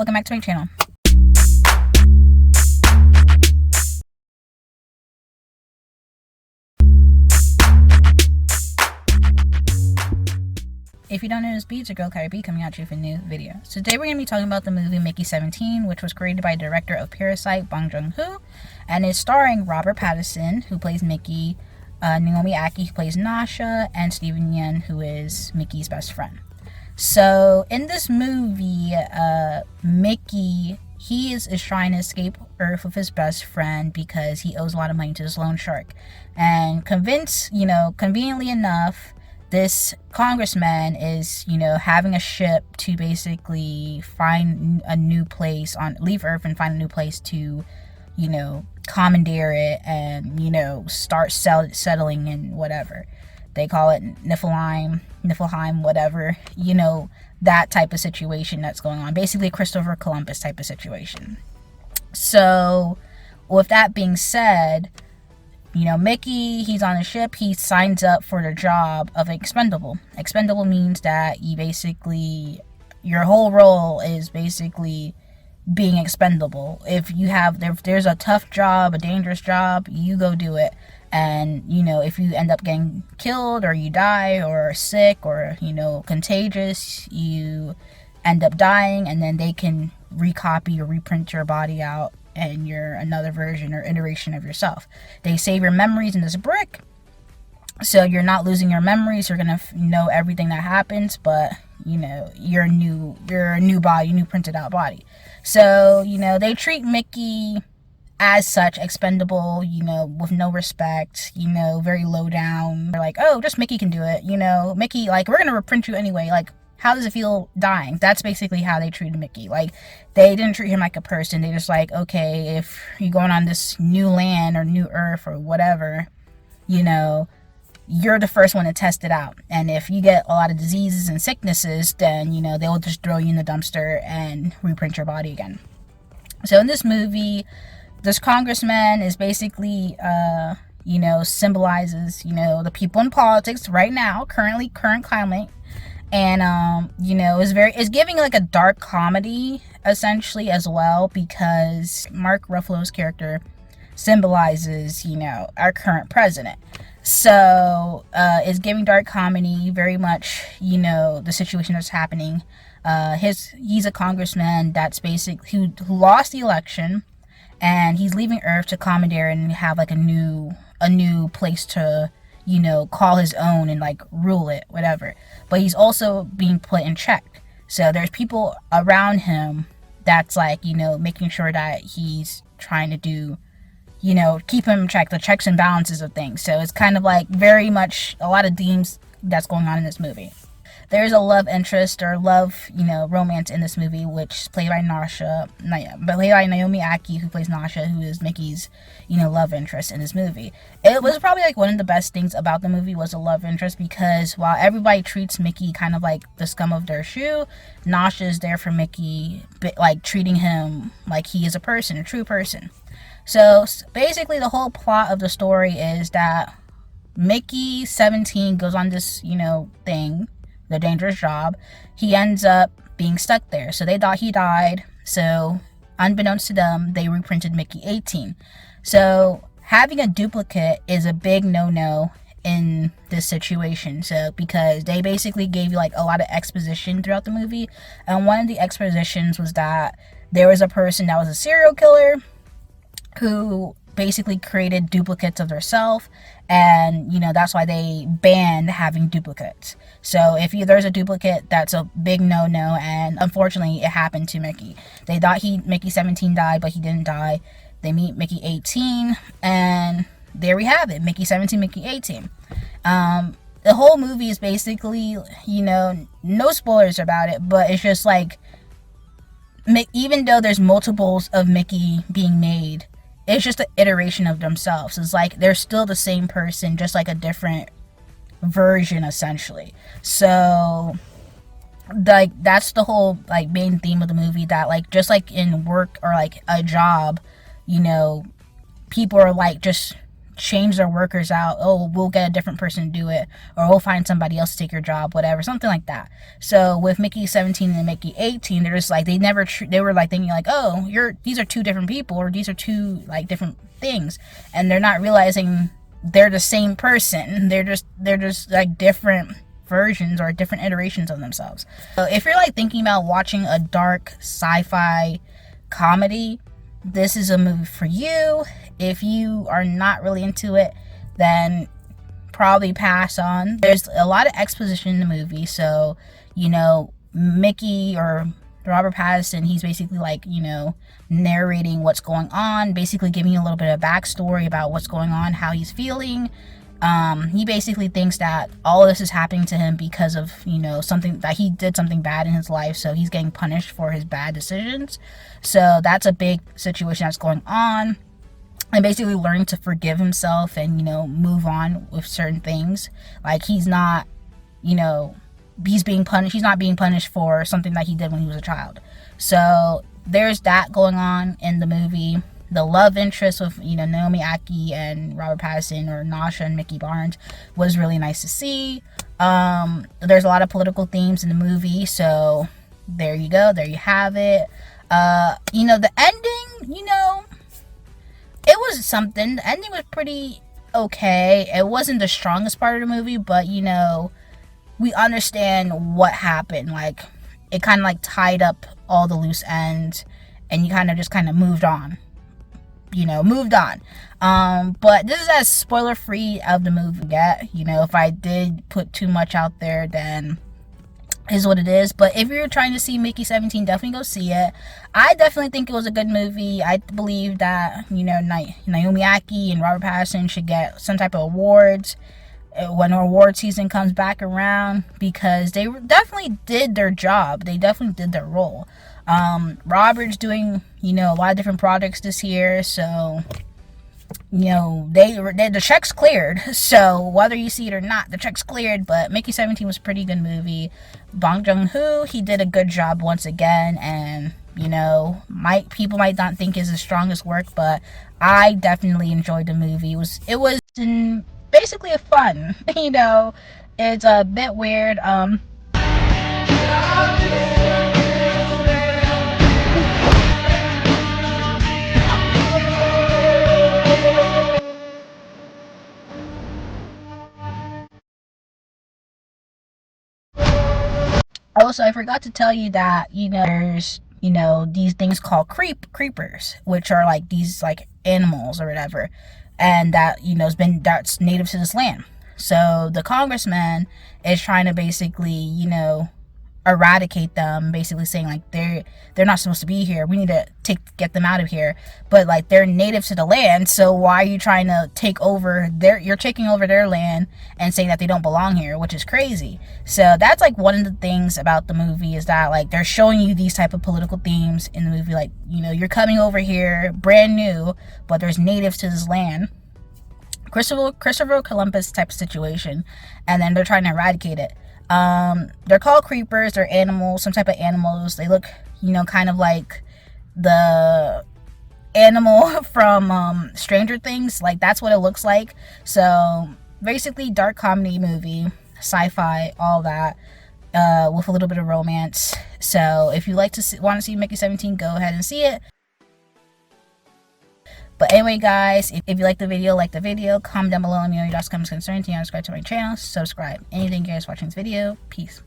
welcome back to my channel. If you don't know this beat, it's your girl KylerB coming at you with a new video. So today we're going to be talking about the movie Mickey 17, which was created by director of Parasite, Bong Joon-ho, and is starring Robert Pattinson, who plays Mickey, Naomi Ackie, who plays Nasha, and Steven Yeun, who is Mickey's best friend. So in this movie, Mickey, he is trying to escape Earth with his best friend because he owes a lot of money to this loan shark. And conveniently enough, this congressman is, having a ship to basically find a new place leave Earth and find a new place to, commandeer it and, start settling in whatever. They call it Niflheim, whatever, that type of situation that's going on. Basically Christopher Columbus type of situation. So, with that being said, Mickey, he's on a ship, he signs up for the job of expendable. Expendable means that your whole role is basically being expendable. If there's a tough job, a dangerous job, you go do it. And, if you end up getting killed or you die or sick or, contagious, you end up dying, and then they can recopy or reprint your body out and you're another version or iteration of yourself. They save your memories in this brick, so you're not losing your memories. You're gonna know everything that happens, but you're a new body, new printed out body. So they treat Mickey as such, expendable, with no respect, very low down. They're like, oh, just Mickey can do it, Mickey, like, we're gonna reprint you anyway, like, how does it feel dying? That's basically how they treated Mickey. Like, they didn't treat him like a person. They just like, okay, if you're going on this new land or new Earth or whatever, you're the first one to test it out. And if you get a lot of diseases and sicknesses, then, they'll just throw you in the dumpster and reprint your body again. So in this movie, this congressman is basically, symbolizes, the people in politics right now, current climate. And it's giving like a dark comedy essentially as well, because Mark Ruffalo's character symbolizes our current president. So it's giving dark comedy very much, the situation that's happening. He's a congressman that's basically who lost the election, and he's leaving Earth to commandeer and have like a new place to call his own and like rule it, whatever. But he's also being put in check. So there's people around him that's like, making sure that he's trying to do, keep him in check, the checks and balances of things. So it's kind of like very much a lot of themes that's going on in this movie. There's a love interest or romance in this movie, which is played by Naomi Ackie, who plays Nasha, who is Mickey's, love interest in this movie. It was probably like one of the best things about the movie was the love interest, because while everybody treats Mickey kind of like the scum of their shoe, Nasha is there for Mickey, like treating him like he is a person, a true person. So basically the whole plot of the story is that Mickey 17 goes on this, thing, the dangerous job. He ends up being stuck there. So they thought he died. So unbeknownst to them, they reprinted Mickey 18. So having a duplicate is a big no-no in this situation. So because they basically gave you like a lot of exposition throughout the movie. And one of the expositions was that there was a person that was a serial killer who basically created duplicates of themselves, and that's why they banned having duplicates. So if there's a duplicate, that's a big no-no, and unfortunately it happened to Mickey. They thought Mickey 17 died, but he didn't die. They meet Mickey 18, and there we have it, Mickey 17, Mickey 18. The whole movie is basically, no spoilers about it, but it's just like, even though there's multiples of Mickey being made, it's just an iteration of themselves. It's like they're still the same person, just like a different version essentially. So like that's the whole like main theme of the movie, that like just like in work or like a job, people are like just change their workers out. Oh, we'll get a different person to do it, or we'll find somebody else to take your job, whatever, something like that. So with Mickey 17 and Mickey 18, they're just like, they were like thinking like, oh, these are two different people, or these are two like different things, and they're not realizing they're the same person. They're just like different versions or different iterations of themselves. So if you're like thinking about watching a dark sci-fi comedy, this is a movie for you. If you are not really into it, then probably pass on. There's a lot of exposition in the movie, so Mickey, or Robert Pattinson, he's basically like, narrating what's going on, basically giving you a little bit of backstory about what's going on, how he's feeling. He basically thinks that all of this is happening to him because of, something that he did something bad in his life, so he's getting punished for his bad decisions. So that's a big situation that's going on, and basically learning to forgive himself and, move on with certain things. Like he's not being punished for something that he did when he was a child. So there's that going on in the movie. The love interest with, Naomi Aki and Robert Pattinson, or Nasha and Mickey Barnes, was really nice to see. There's a lot of political themes in the movie, so there you go. There you have it. The ending, it was something. The ending was pretty okay. It wasn't the strongest part of the movie, but, we understand what happened. Like, it kind of like tied up all the loose ends, and you kind of moved on. But this is as spoiler free of the movie yet. If I did put too much out there, then is what it is. But if you're trying to see Mickey 17, definitely go see it. I definitely think it was a good movie. I believe that Naomi Aki and Robert Pattinson should get some type of awards when award season comes back around, because they definitely did their job. They definitely did their role. Robert's doing, a lot of different projects this year, so, the check's cleared. So whether you see it or not, the check's cleared. But Mickey 17 was a pretty good movie. Bong Joon-ho, he did a good job once again, and people might not think it's his strongest work, but I definitely enjoyed the movie. It was basically fun. It's a bit weird. Also, I forgot to tell you that, there's, these things called creepers, which are like these like animals or whatever, and that, that's native to this land. So the congressman is trying to basically, eradicate them, basically saying like they're not supposed to be here. We need to get them out of here. But like, they're native to the land, so why are you trying to you're taking over their land and saying that they don't belong here, which is crazy. So that's like one of the things about the movie, is that like they're showing you these type of political themes in the movie. Like, you're coming over here brand new, but there's natives to this land, Christopher Columbus type of situation, and then they're trying to eradicate it. They're called creepers. They're animals, some type of animals. They look, kind of like the animal from Stranger Things. Like, that's what it looks like. So basically, dark comedy movie, sci-fi, all that, with a little bit of romance. So if you want to see Mickey 17, go ahead and see it. But anyway, guys, if you like the video, comment down below. Let me know your thoughts, comments, concerns. Subscribe to my channel. Anything you guys watching this video. Peace.